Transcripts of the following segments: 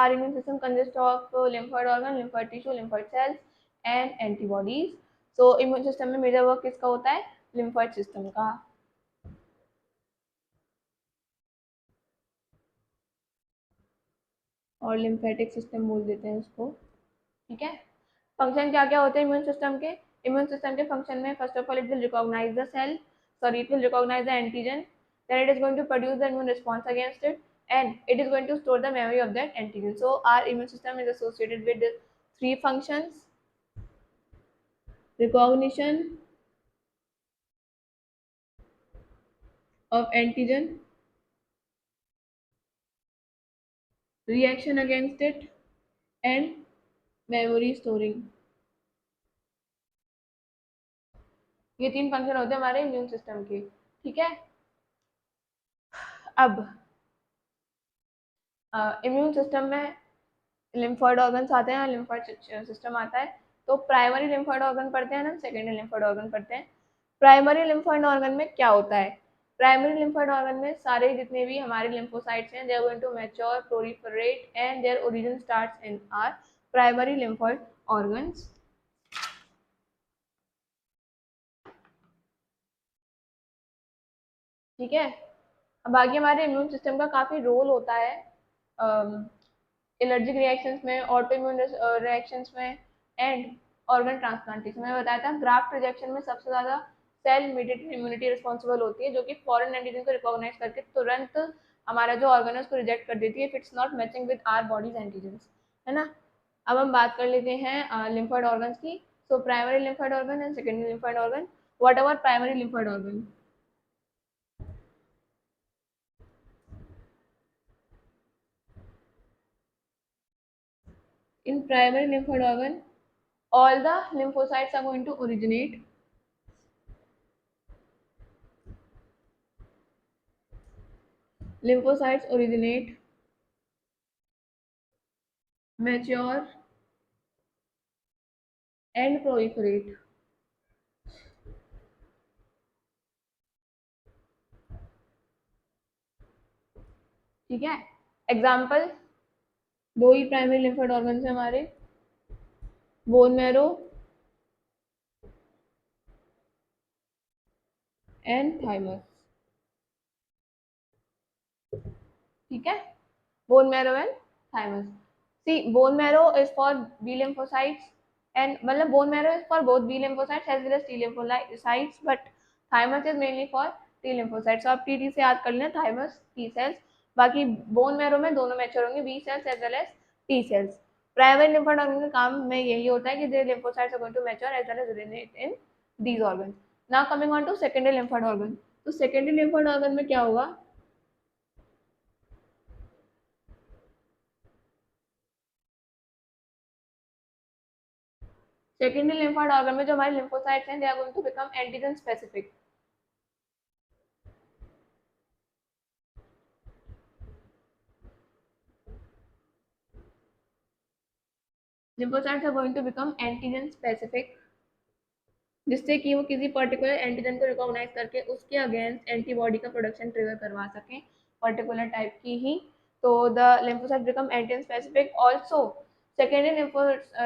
our immune system consists of lymphoid organ, lymphoid tissue, lymphoid cells and antibodies. So immune system में major work किसका होता है? lymphoid system का. और lymphatic system बोल देते हैं उसको. ठीक है. फंक्शन क्या क्या होते हैं इम्यून सिस्टम के? इम्यून सिस्टम के फंक्शन में first of all it will recognise the cell, sorry it will recognise the antigen, then it is going to produce the immune response against it, and it is going to store the memory of that antigen. So our immune system is associated with the three functions: recognition of antigen, reaction against it and memory storing. ये तीन function होते हैं हमारे immune system के. ठीक है. अब immune system में लिम्फॉइड ऑर्गन्स आते हैं, लिम्फॉइड सिस्टम आता है. तो प्राइमरी लिम्फॉइड ऑर्गन पढ़ते हैं ना, सेकेंडरी लिम्फॉइड ऑर्गन पढ़ते हैं. प्राइमरी लिम्फॉइड ऑर्गन में क्या होता है? प्राइमरी लिम्फॉइड ऑर्गन में सारे जितने भी हमारे लिम्फोसाइट्स हैं, they are going to mature, proliferate and their origin starts in our primary lymphoid organs. ठीक है. अब आगे हमारे इम्यून सिस्टम का काफी रोल होता है एलर्जिक रिएक्शंस में, ऑटो इम्यून रिएक्शंस में एंड ऑर्गन ट्रांसप्लांटेशन में. बताया था ग्राफ्ट रिजेक्शन में सबसे ज्यादा सेल मीडिएटेड इम्यूनिटी रिस्पॉन्सिबल होती है, जो कि फॉरेन एंटीजन को रिकॉग्नाइज करके तुरंत हमारा जो ऑर्गन है उसको रिजेक्ट कर देती है if it's not matching with our body's antigens, है ना. अब हम बात कर लेते हैं लिम्फॉइड ऑर्गन्स की. So primary lymphoid organ and secondary lymphoid organ. What about primary lymphoid organ? In primary lymphoid organ, all the lymphocytes are going to originate. Lymphocytes originate, mature and proliferate. ठीक है. Example, दो ही primary lymphoid organ है हमारे, bone marrow and thymus. ठीक है. Bone marrow and thymus. See bone marrow is for B lymphocytes and मतलब bone marrow is for both B lymphocytes as well as T lymphocytes, but thymus is mainly for T lymphocytes. आप T से याद कर लें, thymus T cells. बाकी bone marrow में दोनों mature होंगे, B cells as well as T cells. Primary lymphoid organ का काम में यही होता है कि there lymphocytes are going to mature as well as originate in these organs. Now coming on to secondary lymphoid organ. तो secondary lymphoid organ में क्या होगा? सेकेंडरी लिम्फोइड ऑर्गन में जो हमारे लिम्फोसाइट्स हैं, they are going to become antigen specific. lymphocytes are going to become antigen specific, जिससे कि वो किसी पर्टिकुलर एंटीजन को रिकॉग्नाइज करके उसके अगेंस्ट एंटीबॉडी का प्रोडक्शन ट्रिगर करवा सकें, पर्टिकुलर टाइप की ही. तो the lymphocytes become antigen specific. Also, secondary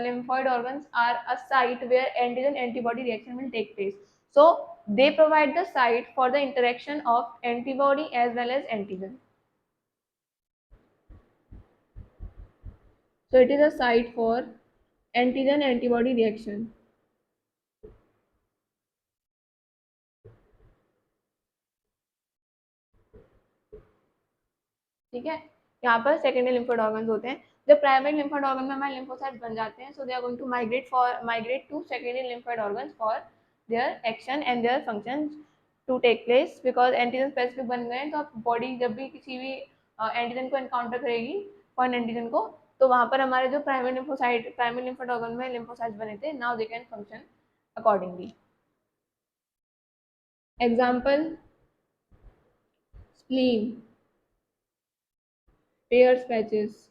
lymphoid organs are a site where antigen antibody reaction will take place. So they provide the site for the interaction of antibody as well as antigen. So it is a site for antigen antibody reaction. ठीक है. यहाँ पर secondary lymphoid organs होते हैं. जब primary lymphoid organ में हमारे lymphocytes बन जाते हैं, so they are going to migrate to secondary lymphoid organs for their action and their function to take place. Because antigen specific बन गए हैं, तो अब बॉडी जब भी किसी भी एंटीजन को एनकाउंटर करेगी, फॉरेन एंटीजन को, तो वहाँ पर हमारे जो प्राइमरी लिम्फोइड ऑर्गन में लिम्फोसाइट्स बने थे, now they can function accordingly. Example, spleen, Peyer's patches.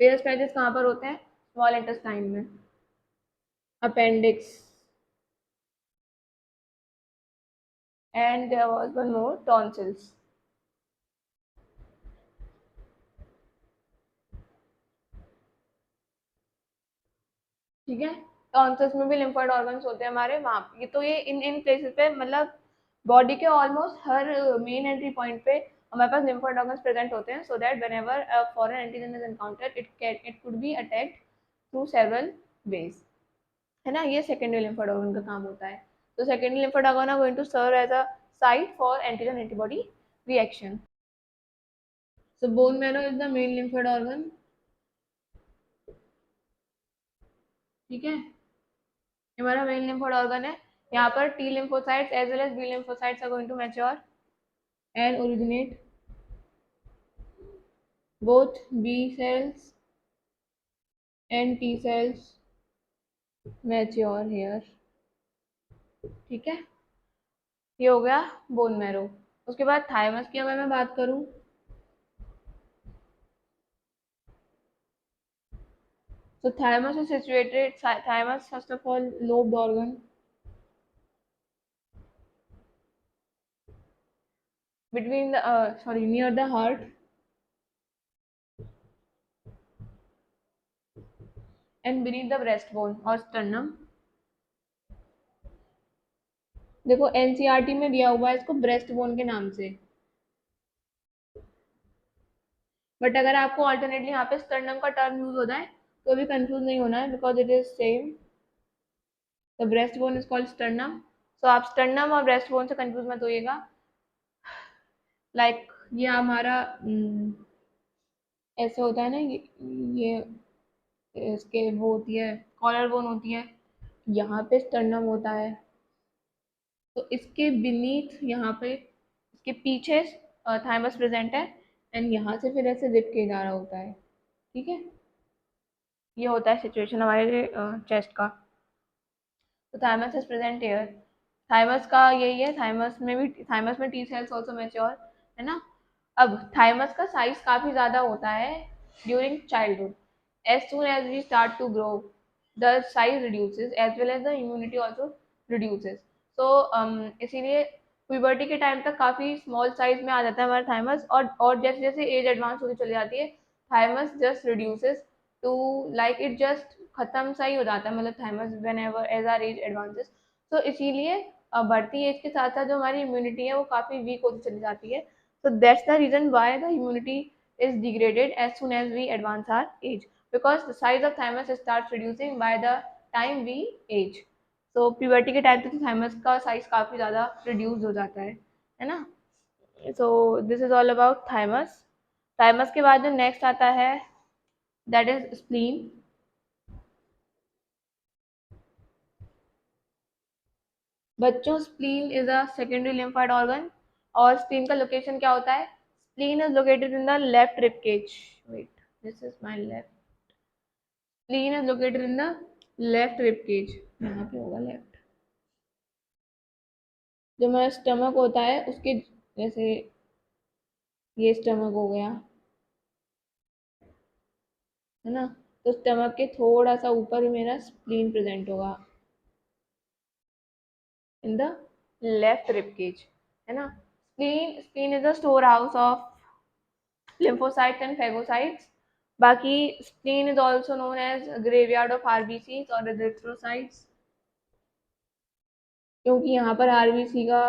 Peyer's patches कहाँ पर होते हैं? स्मॉल इंटेस्टाइन में. Appendix. And there was one more, tonsils. ठीक है। टॉन्सिल्स में भी लिम्फोइड ऑर्गन्स होते हैं हमारे वहाँ पे। तो ये इन प्लेसेस पे मतलब बॉडी के ऑलमोस्ट हर मेन एंट्री पॉइंट पे हमारे पास लिम्फोइड ऑर्गन्स प्रेजेंट होते हैं, so that whenever a foreign antigen is encountered it could be attacked through several ways, है ना। ये सेकेंडरी लिम्फोइड ऑर्गन का काम होता है। तो secondary lymphoid organ are going to serve as a site for antigen antibody reaction. So bone marrow is the main lymphoid organ, ठीक है। हमारा मेन लिम्फोइड ऑर्गन है। यहाँ पर T lymphocytes as well as B lymphocytes are going to mature and originate. Both B cells and T cells mature here, ठीक है। ये हो गया बोन मैरो। उसके बाद थाइमस की अगर मैं बात करूं, तो thymus is situated, thymus first of all lobed organ between the near the heart and beneath the breastbone or sternum। देखो एनसीईआरटी में दिया हुआ है इसको ब्रेस्ट बोन के नाम से, बट अगर आपको ऑल्टरनेटली यहाँ पे स्टर्नम का टर्म यूज होता है तो भी कंफ्यूज नहीं होना है, because it is same. The breast bone is called sternum. So आप स्टर्नम और ब्रेस्ट बोन से कंफ्यूज मत होइएगा। लाइक ये हमारा ऐसे होता है ना, ये इसके वो होती है, कॉलर बोन होती है, यहाँ पे स्टर्नम होता है, तो इसके बीनीथ यहाँ पे इसके पीछे थाइमस प्रेजेंट है, एंड यहाँ से फिर ऐसे रिप के जा रहा होता है, ठीक है। ये होता है सिचुएशन हमारे चेस्ट का। तो thymus is present here. Thymus का यही है, थाइमस में टी सेल्स आल्सो मैच्योर, है ना। अब थाइमस का साइज काफी ज्यादा होता है during childhood. As soon as we start to grow the size reduces as well as the immunity also reduces. तो इसीलिए प्यूबर्टी के टाइम तक काफी स्मॉल साइज में आ जाता है हमारा थाइमस, और जैसे जैसे एज एडवांस होती चली जाती है thymus just reduces to like it just खत्म सा ही हो जाता है, मतलब thymus whenever as our age advances. तो इसीलिए बढ़ती एज के साथ साथ जो हमारी इम्यूनिटी है वो काफ़ी वीक होती चली जाती है। so that's the reason why the immunity is degraded as soon as we advance our age, because the size of thymus starts reducing by the time we age। so puberty के time तक thymus का size काफ़ी ज़्यादा reduce हो जाता है ना। so this is all about thymus। thymus के बाद जो नेक्स्ट आता है that is spleen। बच्चों spleen is a secondary lymphoid organ, और स्प्लीन का लोकेशन क्या होता है? Spleen is located in the left rib cage. Wait, this is my left. Spleen is located in the left rib cage, यहाँ पे होगा left. जो हमारा स्टमक होता है उसके जैसे ये स्टमक हो गया, है ना। तो स्टमक के थोड़ा सा ऊपर मेरा स्प्लीन प्रेजेंट होगा in the left rib cage, है ना। Spleen is the storehouse of lymphocytes and phagocytes। बाकी spleen is also known as graveyard of RBCs और erythrocytes, क्योंकि यहाँ पर RBC का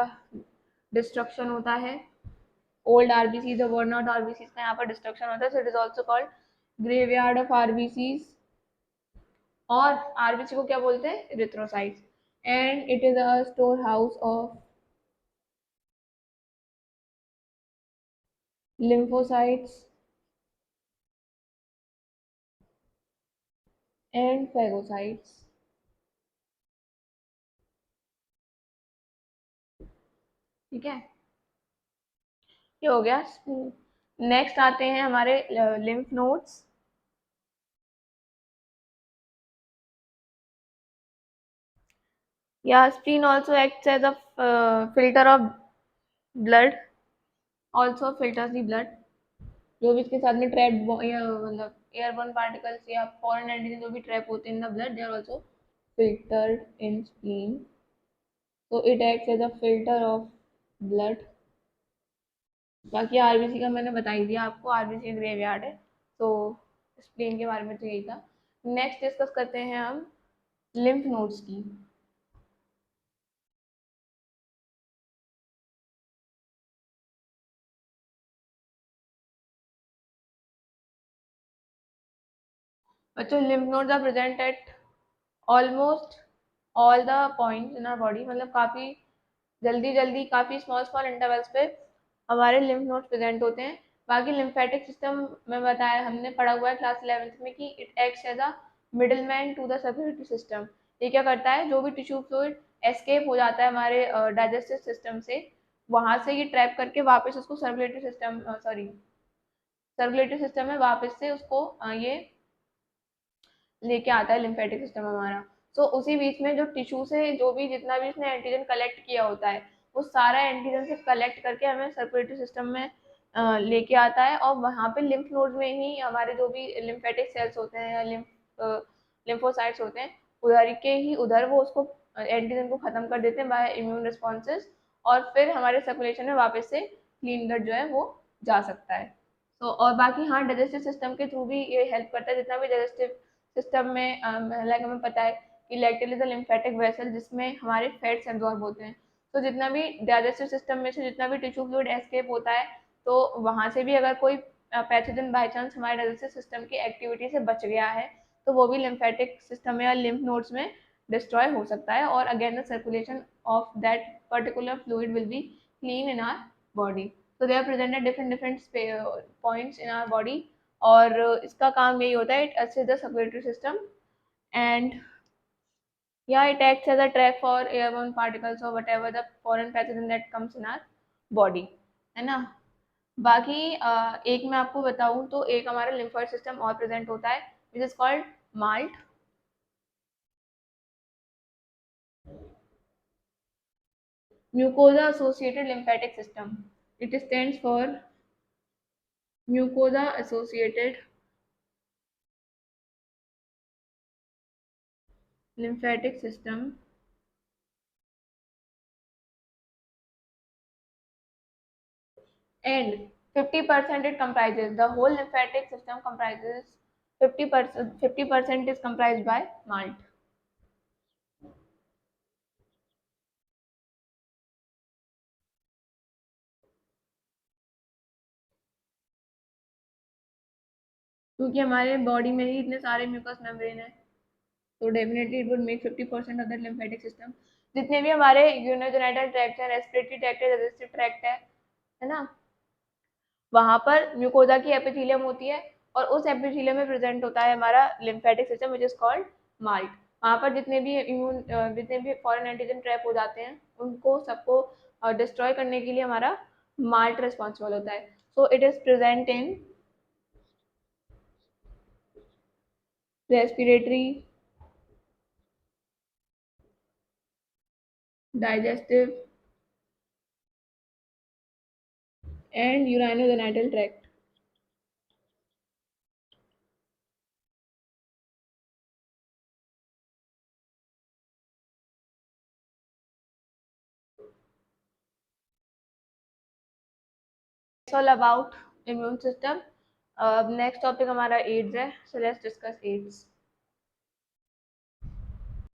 डिस्ट्रक्शन होता है। ओल्ड RBCs और वर्न आउट RBCs का यहाँ पर डिस्ट्रक्शन होता है, so it is also called graveyard of RBCs। और RBC को क्या बोलते हैं? erythrocytes। and it is a storehouse of lymphocytes and phagocytes, ठीक है। ये हो गया। नेक्स्ट आते हैं हमारे lymph nodes. Yeah, spleen also acts as a filter of blood, also filters the blood। जो भी इसके साथ में ट्रैप मतलब एयरबोर्न पार्टिकल्स या फॉरेन एंटीजन जो भी ट्रैप होते हैं in the blood, they are also filtered in spleen। so it acts as a filter of blood। बाकी आरबीसी का मैंने बता ही दिया आपको, आरबीसी ग्रेवयार्ड है। तो स्प्लीन के बारे में तो यही था। नेक्स्ट डिस्कस करते हैं हम लिम्फ नोड्स की। बच्चों lymph nodes are present at almost all the points in our body, मतलब काफ़ी जल्दी जल्दी काफ़ी स्मॉल स्मॉल इंटरवल्स पे हमारे लिम्फ नोड्स प्रेजेंट होते हैं। बाकी लिम्फेटिक सिस्टम में बताया, हमने पढ़ा हुआ है क्लास 11th में कि it acts as a middleman to the circulatory system. ये क्या करता है, जो भी टिश्यू फ्लूइड एस्केप हो जाता है हमारे डाइजेस्टिव सिस्टम से, वहाँ से ये ट्रैप करके वापस उसको सर्कुलेटरी सिस्टम में वापस से उसको ये लेके आता है लिम्फेटिक सिस्टम हमारा। तो उसी बीच में जो टिश्यू से जो भी जितना भी उसने एंटीजन कलेक्ट किया होता है, वो सारा एंटीजन से कलेक्ट करके हमें सर्कुलेटरी सिस्टम में लेके आता है, और वहाँ पे लिम्फ नोड में ही हमारे जो भी लिम्फेटिक सेल्स होते हैं या लिम्फोसाइट्स होते हैं, उधर के ही उधर वो उसको एंटीजन को खत्म कर देते हैं बाय इम्यून रिस्पॉन्सेज, और फिर हमारे सर्कुलेशन में वापस से क्लीन ब्लड जो है वो जा सकता है। तो और बाकी हाँ, डाइजेस्टिव सिस्टम के थ्रू भी ये हेल्प करता है, जितना भी डाइजेस्टिव सिस्टम में लाइक हमें पता है कि लैक्टेल इज अ लिम्फेटिक वेसल जिसमें हमारे फैट्स एब्जॉर्ब होते हैं। तो जितना भी डाइजेस्टिव सिस्टम में से जितना भी टिश्यू फ्लूइड एस्केप होता है, तो वहाँ से भी अगर कोई पैथोजन बाई चांस हमारे डाइजेस्टिव सिस्टम की एक्टिविटी से बच गया है, तो वो भी लिम्फेटिक सिस्टम या लिम्फ नोड्स में डिस्ट्रॉय हो सकता है, और again the circulation of that particular fluid will be clean in our body. So they are present at different points in our body, और इसका काम यही होता है, it assist the circulatory system and yeah, it acts as a trap for airborne particles or whatever the foreign pathogen that comes in our body, है ना। बाकी एक मैं आपको बताऊं तो एक हमारा लिम्फोइड सिस्टम और प्रेजेंट होता है which is called malt, mucosa associated lymphatic system. It stands for mucosa associated lymphatic system, and 50% it comprises the whole lymphatic system comprises 50% is comprised by malt. क्योंकि हमारे बॉडी में ही इतने सारे mucus membrane है, तो definitely it would make 50% of the lymphatic system. जितने भी हमारे यूरिनोजेनिटल ट्रैक्ट है, रेस्पिरेटरी ट्रैक्ट है, डाइजेस्टिव ट्रैक्ट है ना, वहाँ पर म्यूकोजा की एपिथेलियम होती है, और उस एपिथेलियम में प्रेजेंट होता है हमारा lymphatic system which is called malt. वहाँ पर जितने भी फॉरेन एंटीजन ट्रैप हो जाते हैं, उनको सबको डिस्ट्रॉय करने के लिए हमारा माल्ट रिस्पॉन्सिबल होता है। So it is present in respiratory, digestive and urinogenital tract. All about immune system. Next topic हमारा एड्स है, सो लेट्स डिस्कस एड्स।